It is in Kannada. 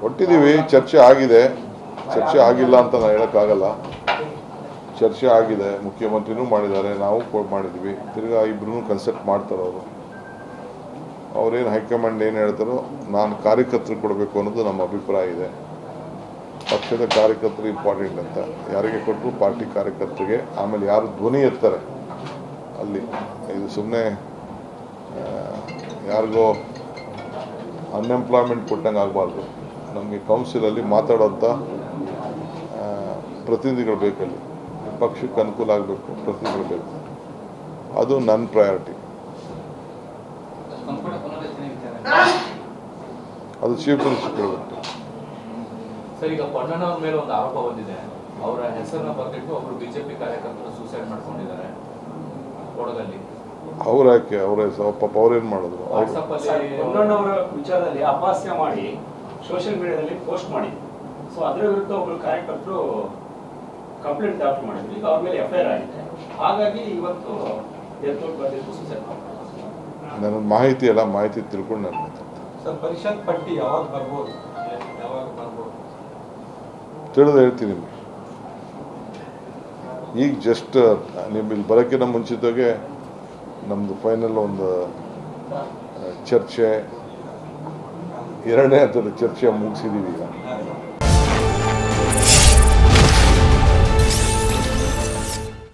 ಕೊಟ್ಟಿದ್ದೀವಿ, ಚರ್ಚೆ ಆಗಿದೆ. ಚರ್ಚೆ ಆಗಿಲ್ಲ ಅಂತ ನಾನು ಹೇಳೋಕ್ಕಾಗಲ್ಲ. ಚರ್ಚೆ ಆಗಿದೆ, ಮುಖ್ಯಮಂತ್ರಿನೂ ಮಾಡಿದ್ದಾರೆ, ನಾವು ಮಾಡಿದ್ವಿ. ತಿರ್ಗಾ ಇಬ್ಬರೂ ಕನ್ಸಲ್ಟ್ ಮಾಡ್ತಾರೆ. ಅವ್ರೇನು ಹೈಕಮಾಂಡ್ ಏನು ಹೇಳ್ತಾರೋ ನಾನು ಕಾರ್ಯಕರ್ತರು ಕೊಡಬೇಕು ಅನ್ನೋದು ನಮ್ಮ ಅಭಿಪ್ರಾಯ ಇದೆ. ಪಕ್ಷದ ಕಾರ್ಯಕರ್ತರು ಇಂಪಾರ್ಟೆಂಟ್ ಅಂತ ಯಾರಿಗೆ ಕೊಟ್ಟರು ಪಾರ್ಟಿ ಕಾರ್ಯಕರ್ತರಿಗೆ. ಆಮೇಲೆ ಯಾರು ಧ್ವನಿ ಎತ್ತಾರೆ ಅಲ್ಲಿ, ಇದು ಸುಮ್ಮನೆ ಯಾರಿಗೋ ಅನ್ಎಂಪ್ಲಾಯ್ಮೆಂಟ್ ಕೊಟ್ಟಂಗೆ ಆಗಬಾರ್ದು. ನಮಗೆ ಕೌನ್ಸಿಲಲ್ಲಿ ಮಾತಾಡೋಂಥ ಪ್ರತಿನಿಧಿಗಳು ಬೇಕಲ್ಲಿ. ಪಕ್ಷಕ್ಕೆ ಅನುಕೂಲ ಆಗಬೇಕು, ಪ್ರತಿನಿಧಿಗಳು ಬೇಕು. ಅದು ನನ್ನ ಪ್ರಯಾರಿಟಿ. ಅದು ಚೀಫ್ ಮಿನಿಸ್ಟರ್ ಕೇಳಬೇಕು. ಸರ್, ಈಗ ಪೊನ್ನಣ್ಣವ್ರ ಮೇಲೆ ಒಂದು ಆರೋಪ ಬಂದಿದೆ. ಅವರ ಹೆಸರನ್ನ ಬರೆದಿಟ್ಟು ಒಬ್ರು ಬಿಜೆಪಿ ಕಾರ್ಯಕರ್ತರು ಸೂಸೈಡ್ ಮಾಡ್ಕೊಂಡಿದ್ದಾರೆ ಕೊಡಗಲ್ಲಿ. ಅವ್ರ ಯಾಕೆ ಪಾಪ ಅವ್ರೇನ್ ಮಾಡಿದ್ರು? ಪೊನ್ನಣ್ಣವರ ವಿಚಾರದಲ್ಲಿ ಅಪಹಾಸ್ಯ ಮಾಡಿ ಸೋಷಿಯಲ್ ಮೀಡಿಯಾದಲ್ಲಿ ಪೋಸ್ಟ್ ಮಾಡಿ, ಸೊ ಅದರ ವಿರುದ್ಧ ಒಬ್ಬರು ಕಾರ್ಯಕರ್ತರು ಕಂಪ್ಲೇಂಟ್ ದಾಖಲು ಮಾಡಿದ್ರು. ಈಗ ಅವ್ರ ಮೇಲೆ ಎಫ್ಐಆರ್ ಆಗಿದೆ. ಹಾಗಾಗಿ ಇವತ್ತು ಡೆತ್ ನೋಟ್ ಬರೆದಿಟ್ಟು ಸೂಸೈಡ್ ಮಾಡ್ತಾರೆ. ನನ್ನ ಮಾಹಿತಿ ಎಲ್ಲ ಮಾಹಿತಿ ತಿಳ್ಕೊಂಡು ನಾನು ಸರ್, ಪರಿಷತ್ ಪಟ್ಟಿ ಯಾವಾಗ ಬರ್ಬೋದು? ತಿಳಿದು ಹೇಳ್ತೀನಿ ನಿಮಗೆ. ಈಗ ಜಸ್ಟ್ ನಿಮ್ಮಲ್ಲಿ ಬರೋಕ್ಕಿಂತ ಮುಂಚಿತವಾಗಿ ನಮ್ಮದು ಫೈನಲ್ ಒಂದು ಚರ್ಚೆ, ಎರಡನೇ ಹಂತದ ಚರ್ಚೆ ಮುಗಿಸಿದ್ದೀವಿ ಈಗ.